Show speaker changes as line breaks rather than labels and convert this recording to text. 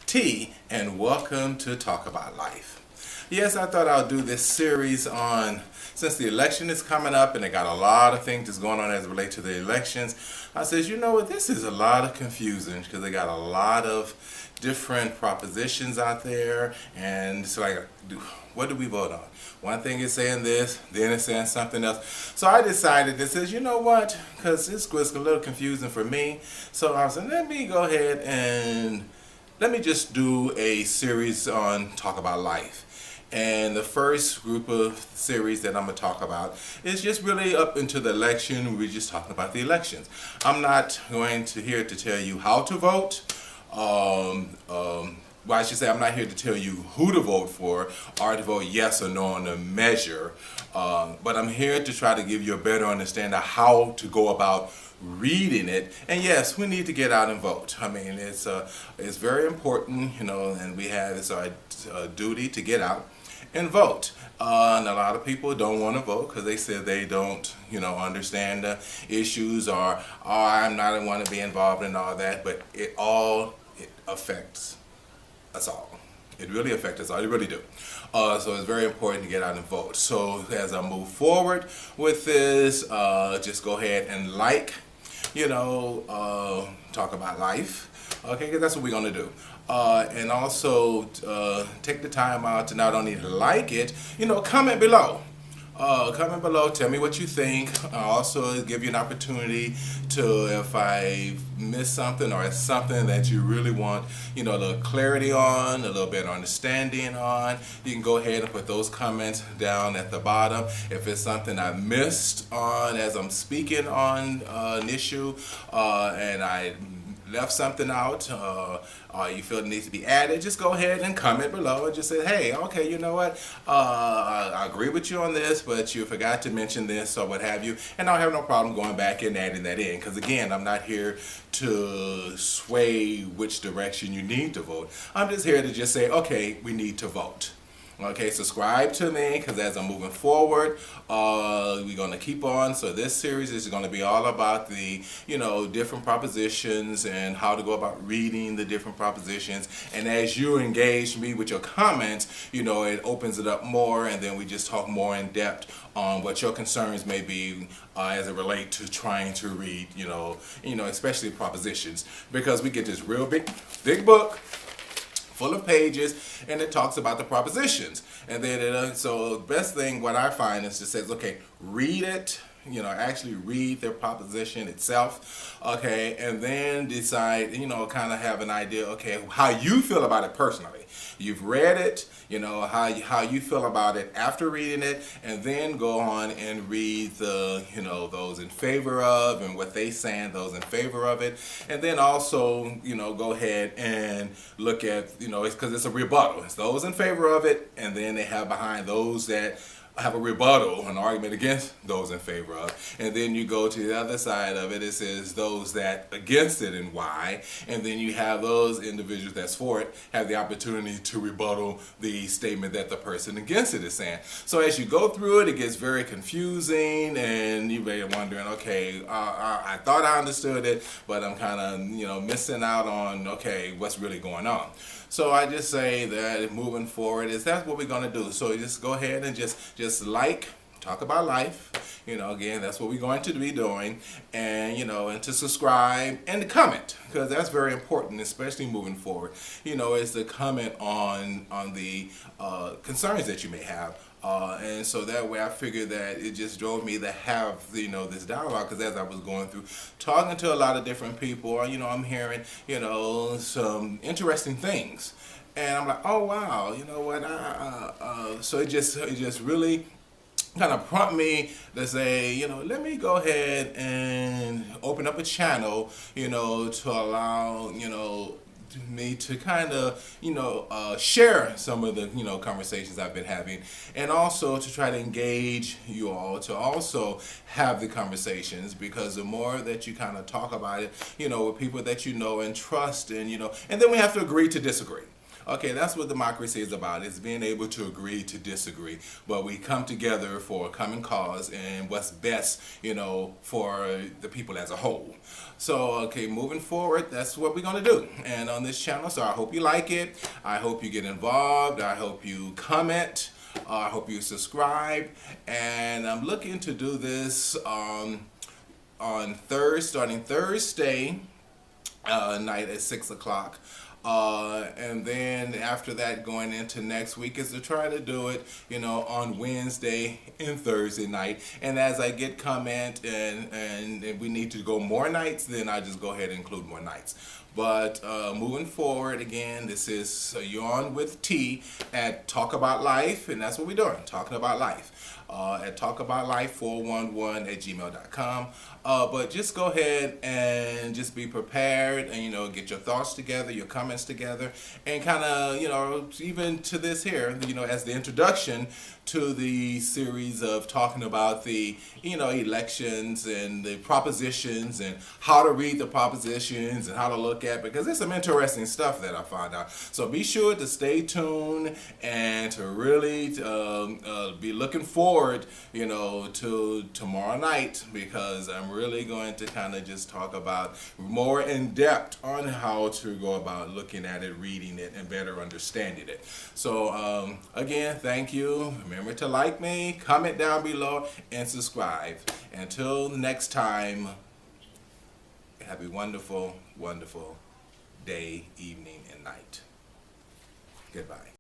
T, and welcome to Talk About Life. Yes, I thought I'll do this series on, since the election is coming up and they got a lot of things that's going on as it relates to the elections. I says, you know what, this is a lot of confusion because they got a lot of different propositions out there, and it's like, what do we vote on? One thing is saying this, then it's saying something else. So I decided, this is, you know what, because this was a little confusing for me. So I was like, let me go ahead and let me just do a series on Talk About Life. And the first group of series that I'm going to talk about is just really up into the election. We're just talking about the elections. I'm not going to here to tell you how to vote. Well, I should say I'm not here to tell you who to vote for or to vote yes or no on the measure. But I'm here to try to give you a better understanding of how to go about reading it. And yes, we need to get out and vote. I mean, it's very important, you know, and it's our duty to get out and vote. And a lot of people don't want to vote because they said they don't, you know, understand the issues, or I'm not want to be involved in all that. But it affects us all. It really affects us all. It really do. So it's very important to get out and vote. So as I move forward with this, just go ahead and Talk About Life. Okay, because that's what we're going to do. And also take the time out to not only like it, you know, comment below. Comment below, tell me what you think. Also give you an opportunity to, if I miss something or it's something that you really want, you know, a little clarity on, a little better understanding on, you can go ahead and put those comments down at the bottom. If it's something I missed on as I'm speaking on an issue, and I left something out, or you feel it needs to be added, just go ahead and comment below and just say, hey, okay, you know what, I agree with you on this, but you forgot to mention this or what have you, and I'll have no problem going back and adding that in, because again, I'm not here to sway which direction you need to vote. I'm just here to just say, okay, we need to vote. Okay, subscribe to me, because as I'm moving forward, we're going to keep on. So this series is going to be all about the, you know, different propositions and how to go about reading the different propositions. And as you engage me with your comments, you know, it opens it up more, and then we just talk more in depth on what your concerns may be as it relates to trying to read, you know, especially propositions, because we get this real big book full of pages, and it talks about the propositions. And then so the best thing, what I find, is it says, okay, read it, you know, actually read the proposition itself, okay, and then decide, you know, kind of have an idea, okay, how you feel about it personally. You've read it, you know, how you feel about it after reading it, and then go on and read the, you know, those in favor of and what they saying, those in favor of it, and then also, you know, go ahead and look at, you know, it's because it's a rebuttal. It's those in favor of it, and then they have behind those that have a rebuttal, an argument against those in favor of, and then you go to the other side of it, it says those that against it and why, and then you have those individuals that's for it have the opportunity to rebuttal the statement that the person against it is saying. So as you go through it, it gets very confusing, and you may be wondering, okay, I thought I understood it, but I'm kind of, you know, missing out on, okay, what's really going on. So I just say that moving forward that's what we're going to do. So just go ahead and just Talk About Life. You know, again, that's what we're going to be doing. And, you know, and to subscribe and to comment, because that's very important, especially moving forward. You know, is to comment on the concerns that you may have. And so that way I figured that it just drove me to have, you know, this dialogue, because as I was going through talking to a lot of different people, you know, I'm hearing, you know, some interesting things, and I'm like, oh wow, you know what, so it just really kind of prompt me to say, you know, let me go ahead and open up a channel, you know, to allow, you know, me to kind of, you know, share some of the, you know, conversations I've been having, and also to try to engage you all to also have the conversations, because the more that you kind of talk about it, you know, with people that you know and trust, and, you know, and then we have to agree to disagree. Okay, that's what democracy is about. It's being able to agree to disagree, but we come together for a common cause and what's best, for the people as a whole. So, okay, moving forward, that's what we're going to do. And on this channel, so I hope you like it. I hope you get involved. I hope you comment. I hope you subscribe. And I'm looking to do this starting Thursday night at 6 o'clock. And then after that, going into next week is to try to do it, on Wednesday and Thursday night. And as I get comment and if we need to go more nights, then I just go ahead and include more nights. But moving forward, again, this is Yawn with T at Talk About Life, and that's what we're doing, talking about life. At talkaboutlife411@gmail.com. But just go ahead and just be prepared and, get your thoughts together, your comments together, and kind of, even to this here, as the introduction to the series of talking about the, elections and the propositions and how to read the propositions and how to look at, because there's some interesting stuff that I found out. So be sure to stay tuned and to really be looking forward, to tomorrow night, because I'm really going to kind of just talk about more in depth on how to go about looking at it, reading it, and better understanding it. So again, thank you. Remember to like me, comment down below, and subscribe. Until next time, have a wonderful, wonderful day, evening, and night. Goodbye.